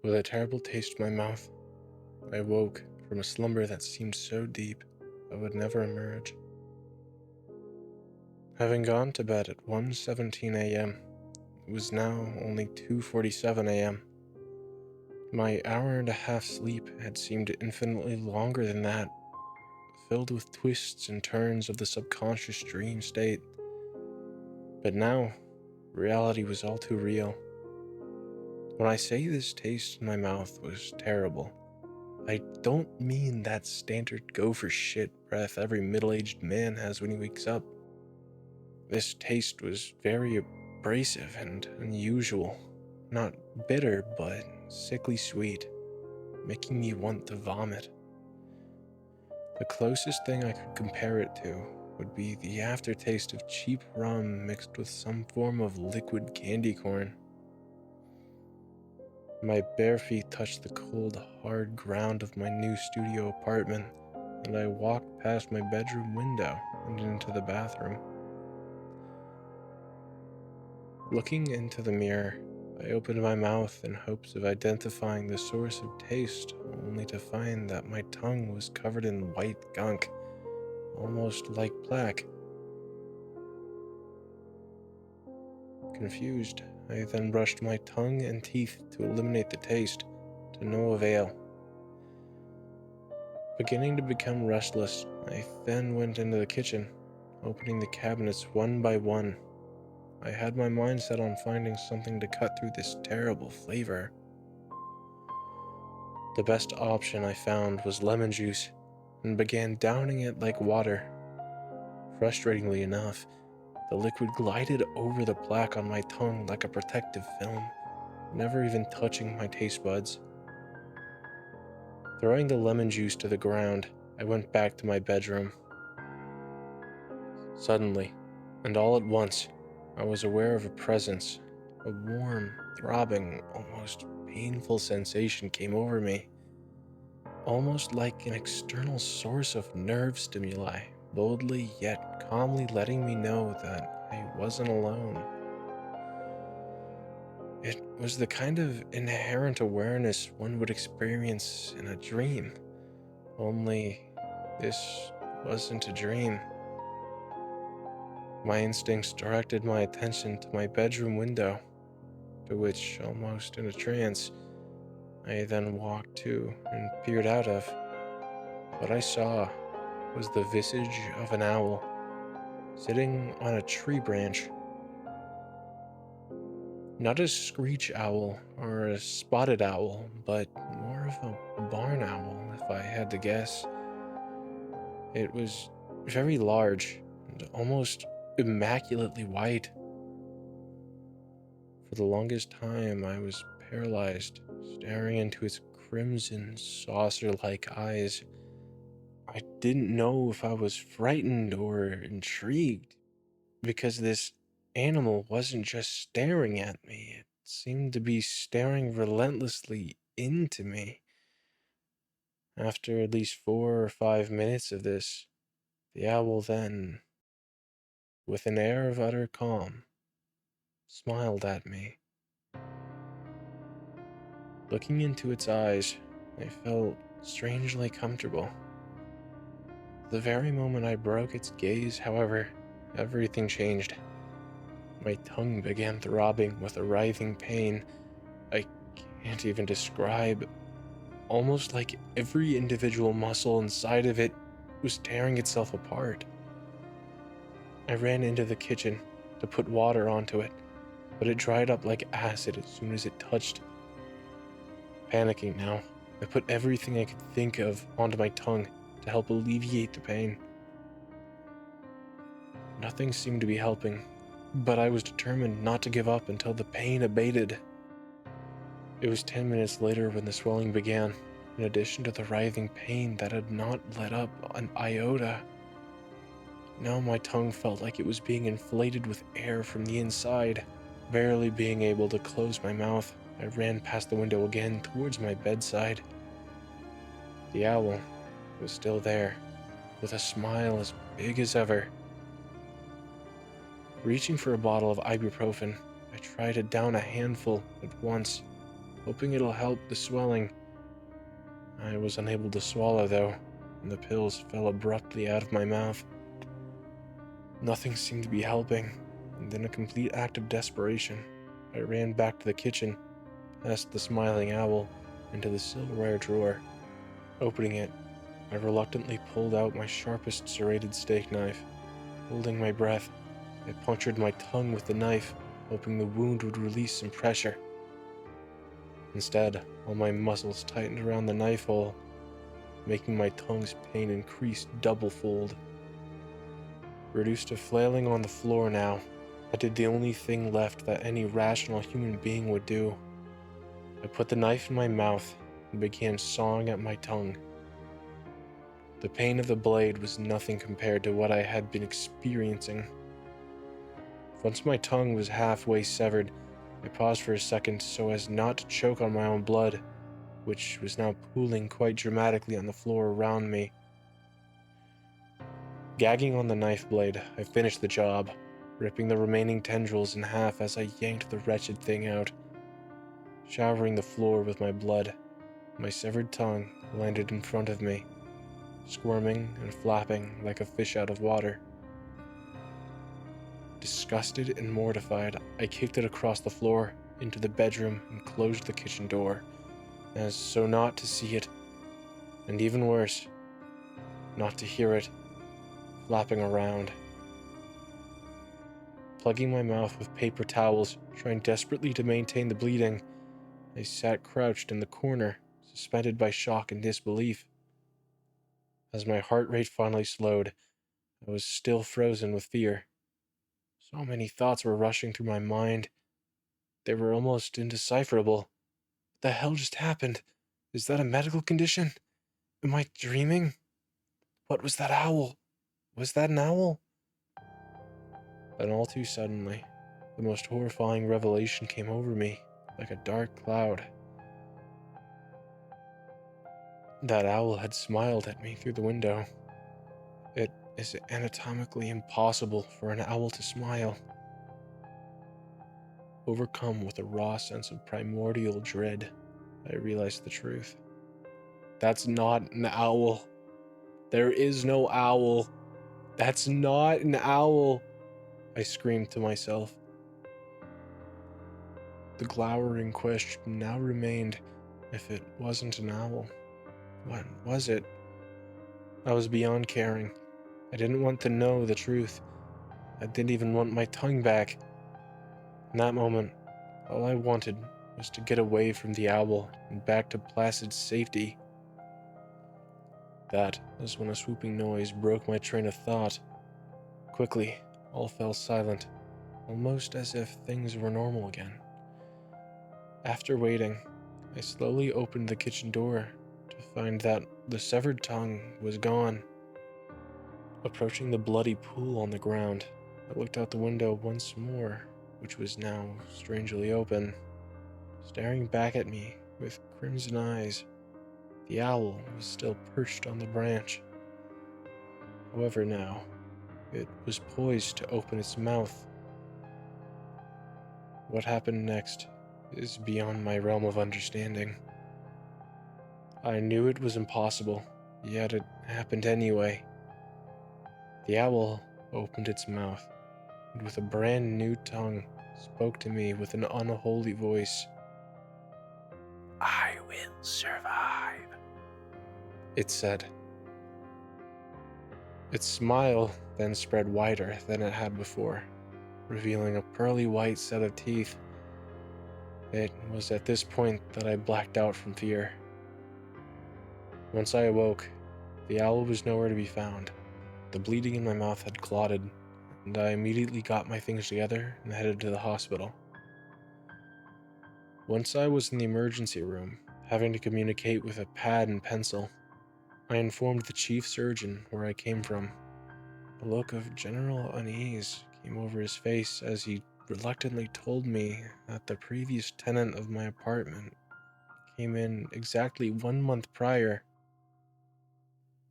With a terrible taste in my mouth, I woke from a slumber that seemed so deep I would never emerge. Having gone to bed at 1:17 a.m., it was now only 2:47 a.m. My hour and a half sleep had seemed infinitely longer than that, filled with twists and turns of the subconscious dream state. But now, reality was all too real. When I say this taste in my mouth was terrible, I don't mean that standard go for shit breath every middle-aged man has when he wakes up. This taste was very abrasive and unusual, not bitter, but sickly sweet, making me want to vomit. The closest thing I could compare it to would be the aftertaste of cheap rum mixed with some form of liquid candy corn. My bare feet touched the cold, hard ground of my new studio apartment, and I walked past my bedroom window and into the bathroom. Looking into the mirror, I opened my mouth in hopes of identifying the source of taste, only to find that my tongue was covered in white gunk, almost like plaque. Confused, I then brushed my tongue and teeth to eliminate the taste, to no avail. Beginning to become restless, I then went into the kitchen, opening the cabinets one by one. I had my mind set on finding something to cut through this terrible flavor. The best option I found was lemon juice, and began downing it like water. Frustratingly enough, the liquid glided over the plaque on my tongue like a protective film, never even touching my taste buds. Throwing the lemon juice to the ground, I went back to my bedroom. Suddenly, and all at once, I was aware of a presence. A warm, throbbing, almost painful sensation came over me, almost like an external source of nerve stimuli, boldly yet calmly letting me know that I wasn't alone. It was the kind of inherent awareness one would experience in a dream, only this wasn't a dream. My instincts directed my attention to my bedroom window, to which, almost in a trance, I then walked to and peered out of. What I saw was the visage of an owl, sitting on a tree branch. Not a screech owl or a spotted owl, but more of a barn owl, if I had to guess. It was very large and almost immaculately white. For the longest time, I was paralyzed, staring into its crimson, saucer-like eyes. I didn't know if I was frightened or intrigued, because this animal wasn't just staring at me, it seemed to be staring relentlessly into me. After at least 4 or 5 minutes of this, the owl then, with an air of utter calm, smiled at me. Looking into its eyes, I felt strangely comfortable. The very moment I broke its gaze, however, everything changed. My tongue began throbbing with a writhing pain I can't even describe, almost like every individual muscle inside of it was tearing itself apart. I ran into the kitchen to put water onto it, but it dried up like acid as soon as it touched. Panicking now, I put everything I could think of onto my tongue to help alleviate the pain. Nothing seemed to be helping, but I was determined not to give up until the pain abated. It was 10 minutes later when the swelling began, in addition to the writhing pain that had not let up an iota. Now my tongue felt like it was being inflated with air from the inside. Barely being able to close my mouth, I ran past the window again towards my bedside. The owl was still there, with a smile as big as ever. Reaching for a bottle of ibuprofen, I tried to down a handful at once. hoping it'll help the swelling. I was unable to swallow, though, and the pills fell abruptly out of my mouth. Nothing seemed to be helping, and in a complete act of desperation, I ran back to the kitchen, past the smiling owl, into the silverware drawer. Opening it, I reluctantly pulled out my sharpest serrated steak knife. Holding my breath, I punctured my tongue with the knife, hoping the wound would release some pressure. Instead, all my muscles tightened around the knife hole, making my tongue's pain increase double-fold. Reduced to flailing on the floor now, I did the only thing left that any rational human being would do. I put the knife in my mouth and began sawing at my tongue. The pain of the blade was nothing compared to what I had been experiencing. Once my tongue was halfway severed, I paused for a second so as not to choke on my own blood, which was now pooling quite dramatically on the floor around me. Gagging on the knife blade, I finished the job, ripping the remaining tendrils in half as I yanked the wretched thing out. Showering the floor with my blood, my severed tongue landed in front of me, squirming and flapping like a fish out of water. Disgusted and mortified, I kicked it across the floor, into the bedroom, and closed the kitchen door, as so not to see it, and even worse, not to hear it, flapping around. Plugging my mouth with paper towels, trying desperately to maintain the bleeding, I sat crouched in the corner, suspended by shock and disbelief. As my heart rate finally slowed, I was still frozen with fear. So many thoughts were rushing through my mind. They were almost indecipherable. What the hell just happened? Is that a medical condition? Am I dreaming? What was that owl? Was that an owl? Then all too suddenly, the most horrifying revelation came over me, like a dark cloud. That owl had smiled at me through the window. It is anatomically impossible for an owl to smile. Overcome with a raw sense of primordial dread, I realized the truth. That's not an owl. There is no owl. That's not an owl, I screamed to myself. The glowering question now remained, if it wasn't an owl, what was it? I was beyond caring. I didn't want to know the truth. I didn't even want my tongue back. In that moment, all I wanted was to get away from the owl and back to placid safety. That is when a swooping noise broke my train of thought. Quickly, all fell silent, almost as if things were normal again. After waiting, I slowly opened the kitchen door to find that the severed tongue was gone. Approaching the bloody pool on the ground, I looked out the window once more, which was now strangely open. Staring back at me with crimson eyes, the owl was still perched on the branch. However, now, it was poised to open its mouth. What happened next is beyond my realm of understanding. I knew it was impossible, yet it happened anyway. The owl opened its mouth, and with a brand new tongue, spoke to me with an unholy voice. "I will survive," it said. Its smile then spread wider than it had before, revealing a pearly white set of teeth. It was at this point that I blacked out from fear. Once I awoke, the owl was nowhere to be found. The bleeding in my mouth had clotted, and I immediately got my things together and headed to the hospital. Once I was in the emergency room, having to communicate with a pad and pencil, I informed the chief surgeon where I came from. A look of general unease came over his face as he reluctantly told me that the previous tenant of my apartment came in exactly 1 month prior,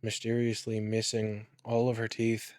mysteriously missing all of her teeth